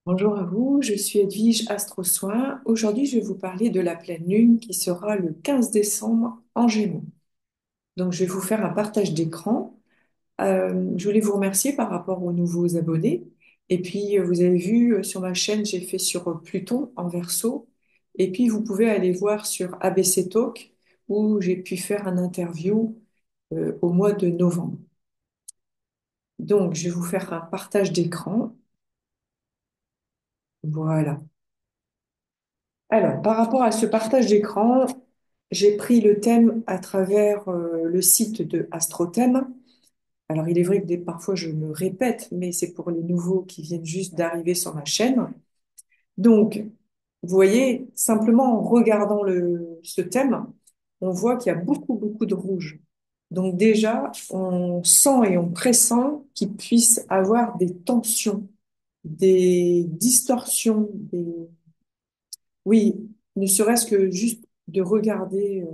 Bonjour à vous, je suis Edwige Astro Soin. Aujourd'hui, je vais vous parler de la pleine lune qui sera le 15 décembre en Gémeaux. Donc, je vais vous faire un partage d'écran. Je voulais vous remercier par rapport aux nouveaux abonnés. Et puis, vous avez vu sur ma chaîne, j'ai fait sur Pluton en Verseau. Et puis, vous pouvez aller voir sur ABC Talk où j'ai pu faire un interview au mois de novembre. Donc, je vais vous faire un partage d'écran. Voilà. Alors, par rapport à ce partage d'écran, j'ai pris le thème à travers le site de AstroThème. Alors, il est vrai que parfois je me répète, mais c'est pour les nouveaux qui viennent juste d'arriver sur ma chaîne. Donc, vous voyez, simplement en regardant ce thème, on voit qu'il y a beaucoup, beaucoup de rouge. Donc déjà, on sent et on pressent qu'il puisse avoir des tensions, des distorsions, oui, ne serait-ce que juste de regarder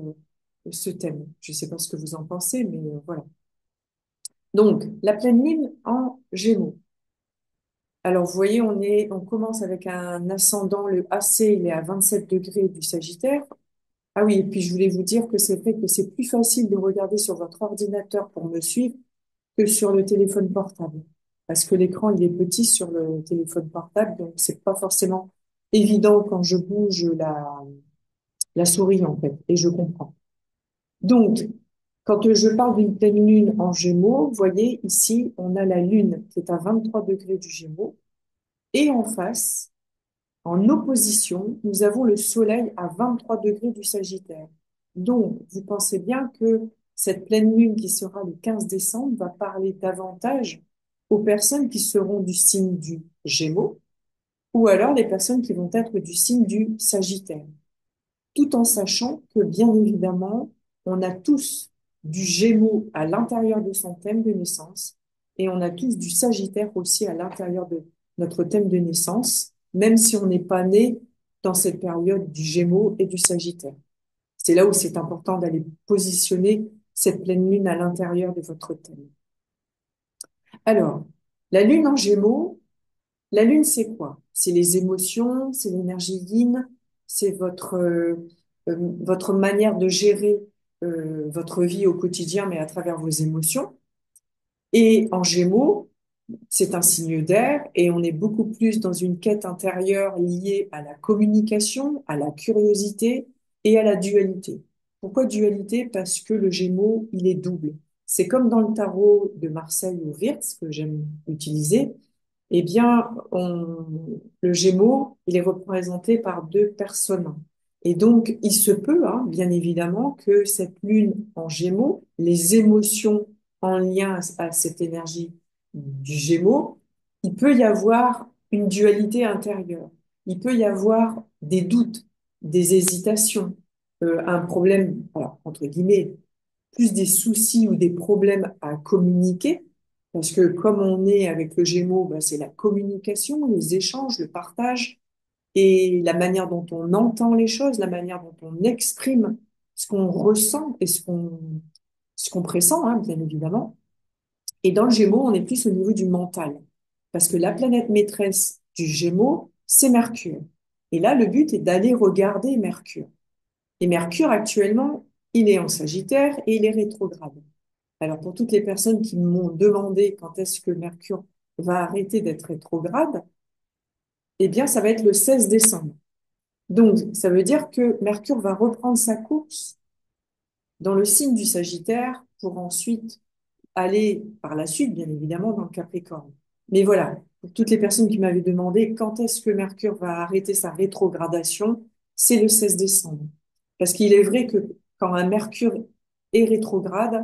ce thème. Je ne sais pas ce que vous en pensez, mais voilà. Donc, la pleine lune en Gémeaux. Alors, vous voyez, on commence avec un ascendant, le AC, il est à 27 degrés du Sagittaire. Ah oui, et puis je voulais vous dire que c'est vrai que c'est plus facile de regarder sur votre ordinateur pour me suivre que sur le téléphone portable. Parce que l'écran, il est petit sur le téléphone portable, donc c'est pas forcément évident quand je bouge la souris, en fait, et je comprends. Donc, quand je parle d'une pleine lune en Gémeaux, vous voyez, ici, on a la lune qui est à 23 degrés du Gémeaux, et en face, en opposition, nous avons le soleil à 23 degrés du Sagittaire. Donc, vous pensez bien que cette pleine lune qui sera le 15 décembre va parler davantage aux personnes qui seront du signe du Gémeaux, ou alors les personnes qui vont être du signe du Sagittaire, tout en sachant que, bien évidemment, on a tous du Gémeaux à l'intérieur de son thème de naissance et on a tous du Sagittaire aussi à l'intérieur de notre thème de naissance, même si on n'est pas né dans cette période du Gémeaux et du Sagittaire. C'est là où c'est important d'aller positionner cette pleine lune à l'intérieur de votre thème. Alors, la lune en Gémeaux, la lune, c'est quoi? C'est les émotions, c'est l'énergie yin, c'est votre manière de gérer votre vie au quotidien, mais à travers vos émotions. Et en Gémeaux, c'est un signe d'air et on est beaucoup plus dans une quête intérieure liée à la communication, à la curiosité et à la dualité. Pourquoi dualité? Parce que le Gémeaux, il est double. C'est comme dans le tarot de Marseille ou Wirtz, que j'aime utiliser. Eh bien, le Gémeaux, il est représenté par deux personnes. Et donc, il se peut, hein, bien évidemment, que cette lune en Gémeaux, les émotions en lien à cette énergie du Gémeaux, il peut y avoir une dualité intérieure. Il peut y avoir des doutes, des hésitations, un problème, alors, entre guillemets, plus des soucis ou des problèmes à communiquer, parce que comme on est avec le Gémeaux, ben, c'est la communication, les échanges, le partage et la manière dont on entend les choses, la manière dont on exprime ce qu'on ressent et ce qu'on pressent, hein, bien évidemment. Et dans le Gémeaux, on est plus au niveau du mental, parce que la planète maîtresse du Gémeaux, c'est Mercure. Et là, le but est d'aller regarder Mercure. Et Mercure, actuellement, il est en Sagittaire et il est rétrograde. Alors, pour toutes les personnes qui m'ont demandé quand est-ce que Mercure va arrêter d'être rétrograde, eh bien, ça va être le 16 décembre. Donc, ça veut dire que Mercure va reprendre sa course dans le signe du Sagittaire pour ensuite aller par la suite, bien évidemment, dans le Capricorne. Mais voilà, pour toutes les personnes qui m'avaient demandé quand est-ce que Mercure va arrêter sa rétrogradation, c'est le 16 décembre. Parce qu'il est vrai que quand un Mercure est rétrograde,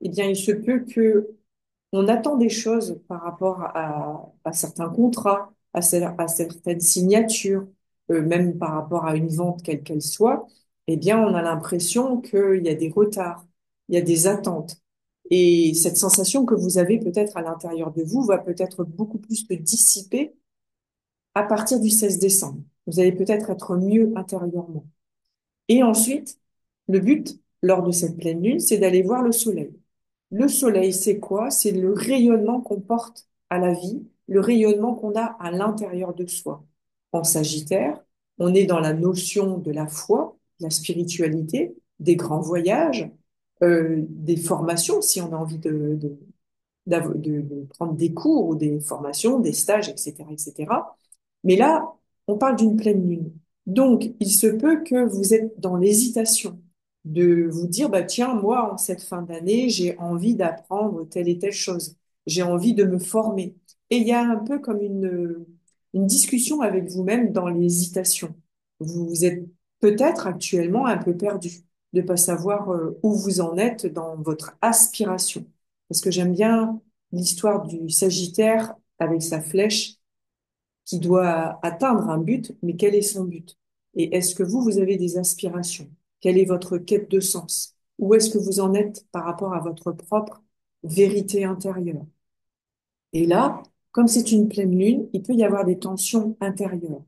eh bien, il se peut que on attend des choses par rapport à certains contrats, à certaines signatures, même par rapport à une vente quelle qu'elle soit, eh bien, on a l'impression qu'il y a des retards, il y a des attentes. Et cette sensation que vous avez peut-être à l'intérieur de vous va peut-être beaucoup plus se dissiper à partir du 16 décembre. Vous allez peut-être être mieux intérieurement. Et ensuite, le but, lors de cette pleine lune, c'est d'aller voir le soleil. Le soleil, c'est quoi? C'est le rayonnement qu'on porte à la vie le rayonnement qu'on a à l'intérieur de soi. En Sagittaire, on est dans la notion de la foi, de la spiritualité, des grands voyages, des formations, si on a envie de prendre des cours ou des formations, des stages, etc., etc. Mais là, on parle d'une pleine lune. Donc, il se peut que vous êtes dans l'hésitation de vous dire, bah, tiens, moi, en cette fin d'année, j'ai envie d'apprendre telle et telle chose. J'ai envie de me former. Et il y a un peu comme une discussion avec vous-même dans l'hésitation. Vous êtes peut-être actuellement un peu perdu de pas savoir où vous en êtes dans votre aspiration. Parce que j'aime bien l'histoire du Sagittaire avec sa flèche qui doit atteindre un but, mais quel est son but? Et est-ce que vous avez des aspirations? Quelle est votre quête de sens? Où est-ce que vous en êtes par rapport à votre propre vérité intérieure? Et là, comme c'est une pleine lune, il peut y avoir des tensions intérieures.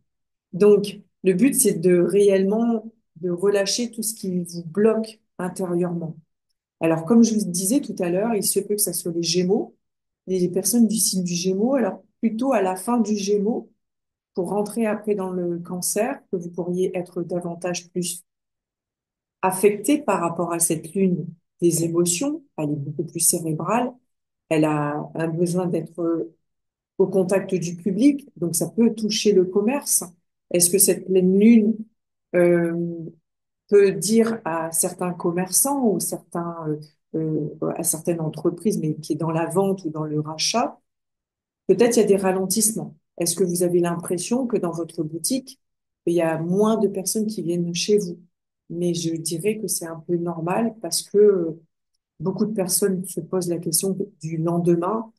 Donc, le but, c'est de réellement de relâcher tout ce qui vous bloque intérieurement. Alors, comme je vous disais tout à l'heure, il se peut que ça soit les Gémeaux, les personnes du signe du Gémeaux. Alors, plutôt à la fin du Gémeaux, pour rentrer après dans le Cancer, que vous pourriez être davantage plus affecté par rapport à cette lune des émotions. Elle est beaucoup plus cérébrale. Elle a un besoin d'être au contact du public, donc ça peut toucher le commerce. Est-ce que cette pleine lune euh, peut dire à certains commerçants ou à certaines entreprises, mais qui est dans la vente ou dans le rachat, peut-être il y a des ralentissements. Est-ce que vous avez l'impression que dans votre boutique, il y a moins de personnes qui viennent chez vous? Mais je dirais que c'est un peu normal parce que beaucoup de personnes se posent la question du lendemain,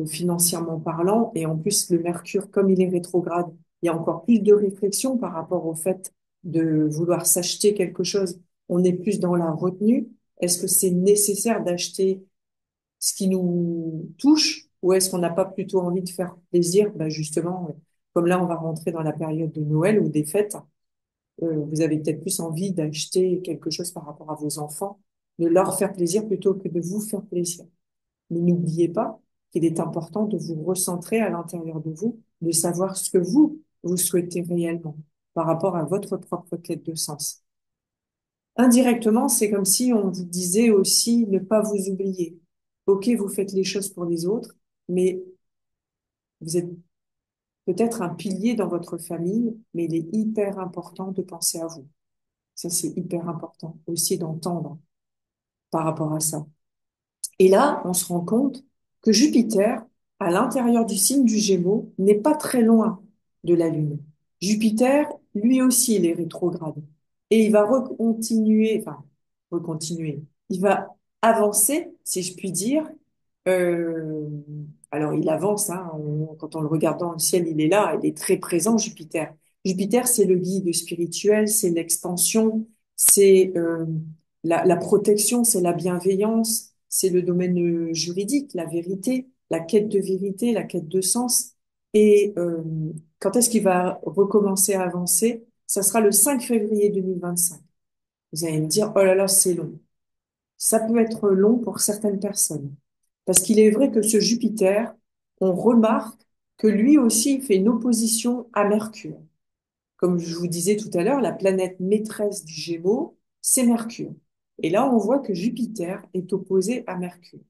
financièrement parlant, et en plus le Mercure, comme il est rétrograde, il y a encore plus de réflexion par rapport au fait de vouloir s'acheter quelque chose. On est plus dans la retenue. Est-ce que c'est nécessaire d'acheter ce qui nous touche, ou est-ce qu'on n'a pas plutôt envie de faire plaisir? Ben justement, comme là, on va rentrer dans la période de Noël ou des fêtes, vous avez peut-être plus envie d'acheter quelque chose par rapport à vos enfants, de leur faire plaisir plutôt que de vous faire plaisir. Mais n'oubliez pas qu'il est important de vous recentrer à l'intérieur de vous, de savoir ce que vous souhaitez réellement par rapport à votre propre quête de sens. Indirectement, c'est comme si on vous disait aussi ne pas vous oublier. Ok, vous faites les choses pour les autres, mais vous êtes peut-être un pilier dans votre famille, mais il est hyper important de penser à vous. Ça, c'est hyper important aussi d'entendre par rapport à ça. Et là, on se rend compte que Jupiter, à l'intérieur du signe du Gémeaux, n'est pas très loin de la Lune. Jupiter, lui aussi, il est rétrograde. Et il va recontinuer, enfin, recontinuer. Il va avancer, si je puis dire. Euh, alors, il avance, hein, quand on le regarde dans le ciel, il est là, il est très présent, Jupiter. Jupiter, c'est le guide spirituel, c'est l'expansion, c'est la protection, c'est la bienveillance, c'est le domaine juridique, la vérité, la quête de vérité, la quête de sens. Et quand est-ce qu'il va recommencer à avancer? Ça sera le 5 février 2025. Vous allez me dire, oh là là, c'est long. Ça peut être long pour certaines personnes. Parce qu'il est vrai que ce Jupiter, on remarque que lui aussi fait une opposition à Mercure. Comme je vous disais tout à l'heure, la planète maîtresse du Gémeaux, c'est Mercure. Et là, on voit que Jupiter est opposé à Mercure.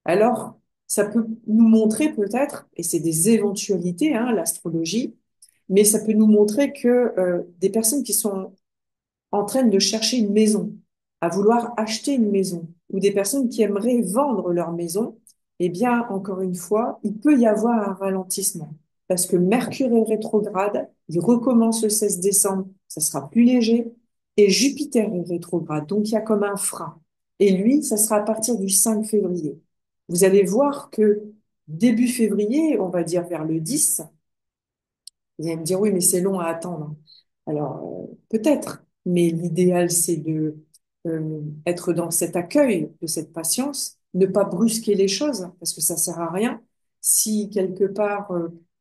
Alors, ça peut nous montrer peut-être, et c'est des éventualités, hein, l'astrologie, mais ça peut nous montrer que des personnes qui sont en train de chercher une maison, à vouloir acheter une maison, ou des personnes qui aimeraient vendre leur maison, eh bien, encore une fois, il peut y avoir un ralentissement. Parce que Mercure est rétrograde, il recommence le 16 décembre, ça sera plus léger, et Jupiter est rétrograde, donc il y a comme un frein. Et lui, ça sera à partir du 5 février. Vous allez voir que début février, on va dire vers le 10, vous allez me dire, oui, mais c'est long à attendre. Alors, peut-être, mais l'idéal, c'est de être dans cet accueil, de cette patience, ne pas brusquer les choses, parce que ça sert à rien. Si quelque part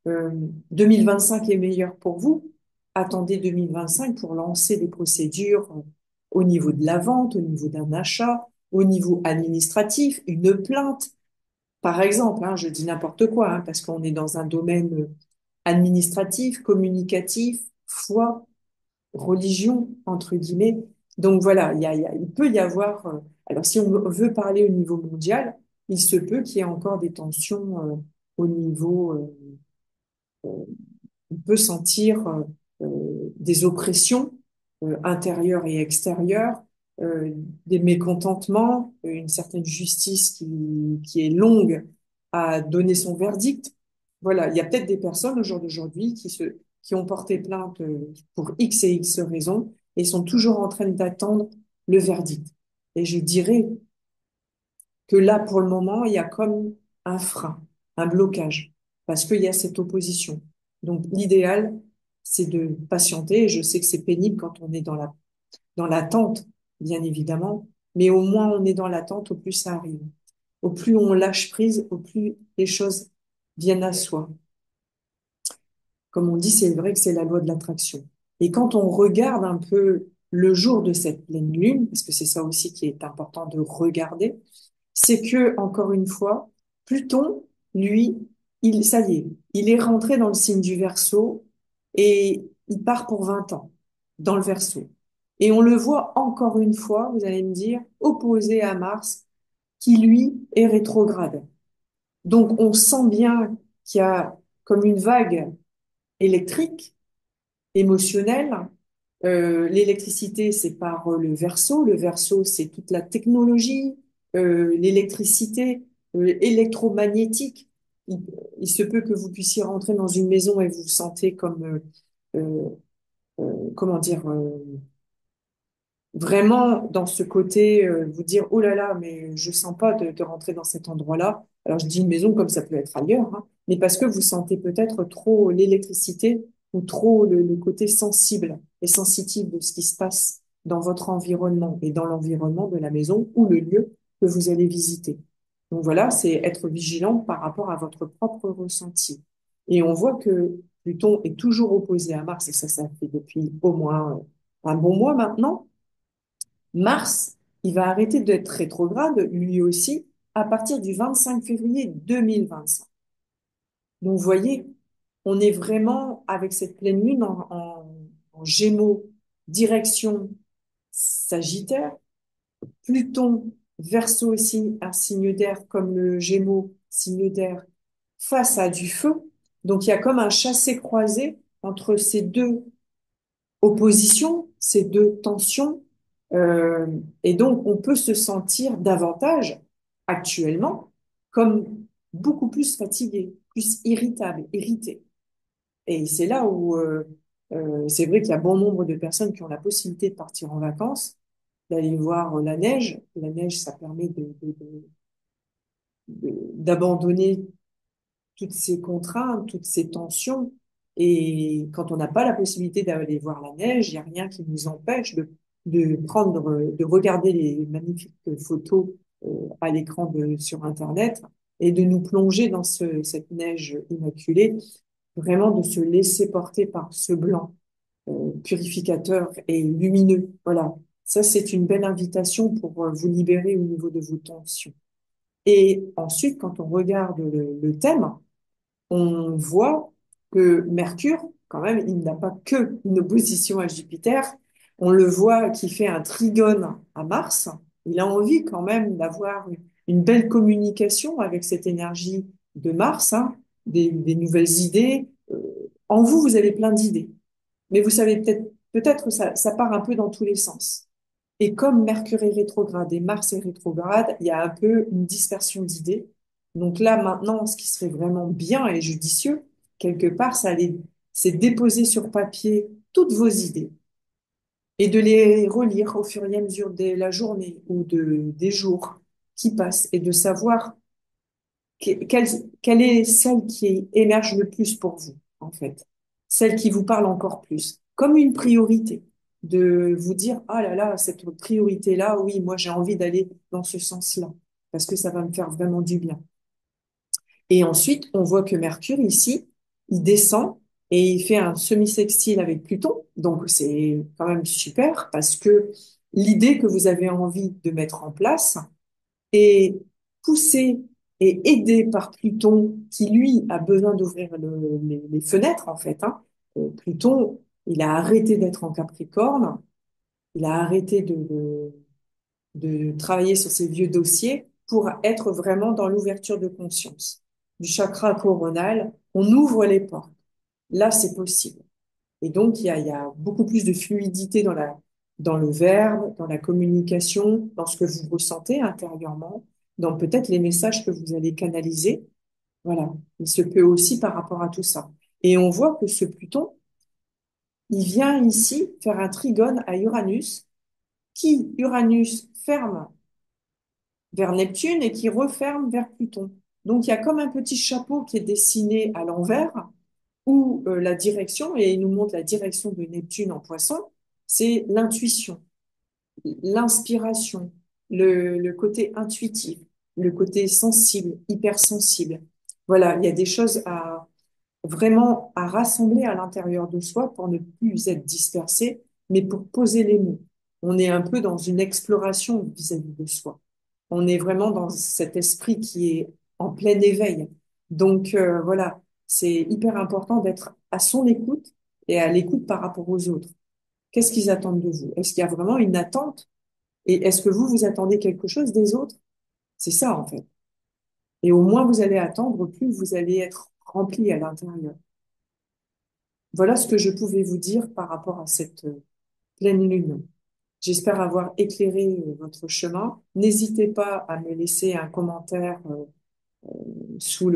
2025 est meilleur pour vous, attendez 2025 pour lancer des procédures au niveau de la vente, au niveau d'un achat, au niveau administratif, une plainte. Par exemple, hein, je dis n'importe quoi, hein, parce qu'on est dans un domaine administratif, communicatif, foi, religion, entre guillemets. Donc voilà, il peut y avoir, alors si on veut parler au niveau mondial, il se peut qu'il y ait encore des tensions au niveau, on peut sentir des oppressions intérieures et extérieures, euh, des mécontentements, une certaine justice qui est longue à donner son verdict. Voilà, il y a peut-être des personnes au jour d'aujourd'hui qui ont porté plainte pour X et X raisons et sont toujours en train d'attendre le verdict. Et je dirais que là, pour le moment, il y a comme un frein, un blocage, parce qu'il y a cette opposition. Donc, l'idéal, c'est de patienter. Et je sais que c'est pénible quand on est dans l'attente, bien évidemment, mais au moins on est dans l'attente, au plus ça arrive. Au plus on lâche prise, au plus les choses viennent à soi. Comme on dit, c'est vrai que c'est la loi de l'attraction. Et quand on regarde un peu le jour de cette pleine lune, parce que c'est ça aussi qui est important de regarder, c'est que, encore une fois, Pluton, lui, ça y est, il est rentré dans le signe du Verseau et il part pour 20 ans dans le Verseau. Et on le voit encore une fois, vous allez me dire, opposé à Mars, qui lui est rétrograde. Donc on sent bien qu'il y a comme une vague électrique, émotionnelle. L'électricité, c'est par le Verseau. Le Verseau, c'est toute la technologie, l'électricité, électromagnétique. Il, il se peut que vous puissiez rentrer dans une maison et vous vous sentez comme, comment dire, vraiment dans ce côté, vous dire, oh là là, mais je sens pas de rentrer dans cet endroit-là. Alors je dis une maison comme ça peut être ailleurs, hein, mais parce que vous sentez peut-être trop l'électricité ou trop le côté sensible et sensitif de ce qui se passe dans votre environnement et dans l'environnement de la maison ou le lieu que vous allez visiter. Donc voilà, c'est être vigilant par rapport à votre propre ressenti. Et on voit que Pluton est toujours opposé à Mars, et ça fait depuis au moins un bon mois maintenant. Mars, il va arrêter d'être rétrograde, lui aussi, à partir du 25 février 2025. Donc, vous voyez, on est vraiment avec cette pleine lune en Gémeaux, direction Sagittaire, Pluton, Verseau aussi, un signe d'air comme le Gémeaux, signe d'air, face à du feu. Donc, il y a comme un chassé-croisé entre ces deux opposition, ces deux tensions. Euh, et donc, on peut se sentir davantage, actuellement, comme beaucoup plus fatigué, plus irritable, irrité. Et c'est là où c'est vrai qu'il y a bon nombre de personnes qui ont la possibilité de partir en vacances, d'aller voir la neige. La neige, ça permet d'abandonner toutes ces contraintes, toutes ces tensions. Et quand on n'a pas la possibilité d'aller voir la neige, il n'y a rien qui nous empêche de regarder les magnifiques photos à l'écran sur Internet et de nous plonger dans cette neige immaculée, vraiment de se laisser porter par ce blanc purificateur et lumineux. Voilà, ça c'est une belle invitation pour vous libérer au niveau de vos tensions. Et ensuite, quand on regarde le thème, on voit que Mercure, quand même, il n'a pas que une opposition à Jupiter. On le voit qui fait un trigone à Mars. Il a envie quand même d'avoir une belle communication avec cette énergie de Mars, hein, des nouvelles idées. En vous, vous avez plein d'idées, mais vous savez peut-être ça part un peu dans tous les sens. Et comme Mercure est rétrograde et Mars est rétrograde, il y a un peu une dispersion d'idées. Donc là, maintenant, ce qui serait vraiment bien et judicieux, quelque part, c'est déposer sur papier toutes vos idées et de les relire au fur et à mesure de la journée ou des jours qui passent et de savoir quelle est celle qui émerge le plus pour vous, en fait. Celle qui vous parle encore plus. Comme une priorité. De vous dire, ah là là, cette priorité-là, oui, moi j'ai envie d'aller dans ce sens-là. Parce que ça va me faire vraiment du bien. Et ensuite, on voit que Mercure, ici, il descend et il fait un semi-sextile avec Pluton. Donc, c'est quand même super parce que l'idée que vous avez envie de mettre en place est poussée et aidé par Pluton, qui lui a besoin d'ouvrir les fenêtres en fait, hein. Pluton, il a arrêté d'être en Capricorne, il a arrêté de travailler sur ses vieux dossiers pour être vraiment dans l'ouverture de conscience. Du chakra coronal, on ouvre les portes. Là, c'est possible. Et donc, il y a beaucoup plus de fluidité dans le verbe, dans la communication, dans ce que vous ressentez intérieurement, dans peut-être les messages que vous allez canaliser. Voilà. Il se peut aussi par rapport à tout ça. Et on voit que ce Pluton, il vient ici faire un trigone à Uranus, qui, Uranus, ferme vers Neptune et qui referme vers Pluton. Donc, il y a comme un petit chapeau qui est dessiné à l'envers où la direction, et il nous montre la direction de Neptune en Poisson, c'est l'intuition, l'inspiration, le côté intuitif, le côté sensible, hypersensible. Voilà, il y a des choses à vraiment à rassembler à l'intérieur de soi pour ne plus être dispersé, mais pour poser les mots. On est un peu dans une exploration vis-à-vis de soi. On est vraiment dans cet esprit qui est en plein éveil. Donc voilà, c'est hyper important d'être à son écoute et à l'écoute par rapport aux autres. Qu'est-ce qu'ils attendent de vous? Est-ce qu'il y a vraiment une attente? Et est-ce que vous, vous attendez quelque chose des autres? C'est ça, en fait. Et au moins vous allez attendre, plus vous allez être rempli à l'intérieur. Voilà ce que je pouvais vous dire par rapport à cette pleine lune. J'espère avoir éclairé votre chemin. N'hésitez pas à me laisser un commentaire sous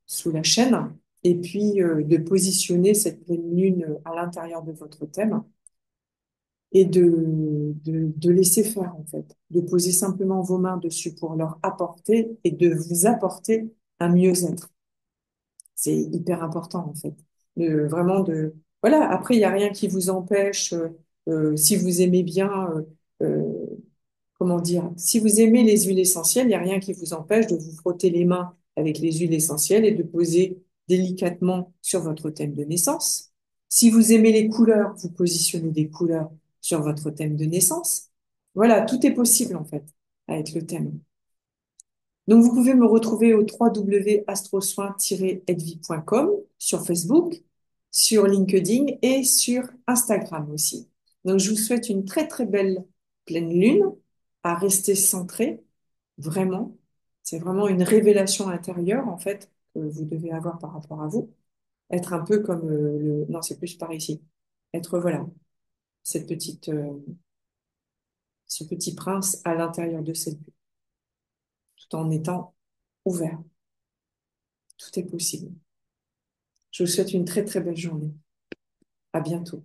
sous la chaîne et puis de positionner cette pleine lune à l'intérieur de votre thème et de laisser faire en fait, de poser simplement vos mains dessus pour leur apporter et de vous apporter un mieux-être. C'est hyper important en fait. Vraiment de voilà. Après, il y a rien qui vous empêche si vous aimez bien comment dire, si vous aimez les huiles essentielles, il n'y a rien qui vous empêche de vous frotter les mains avec les huiles essentielles et de poser délicatement sur votre thème de naissance. Si vous aimez les couleurs, vous positionnez des couleurs sur votre thème de naissance. Voilà, tout est possible en fait avec le thème. Donc, vous pouvez me retrouver au www.astrosoin-edvie.com sur Facebook, sur LinkedIn et sur Instagram aussi. Donc, je vous souhaite une très, très belle pleine lune à rester centré, vraiment. C'est vraiment une révélation intérieure, en fait, que vous devez avoir par rapport à vous. Être un peu comme non, c'est plus par ici. Être, voilà, cette ce petit prince à l'intérieur de cette bulle, tout en étant ouvert. Tout est possible. Je vous souhaite une très très belle journée. À bientôt.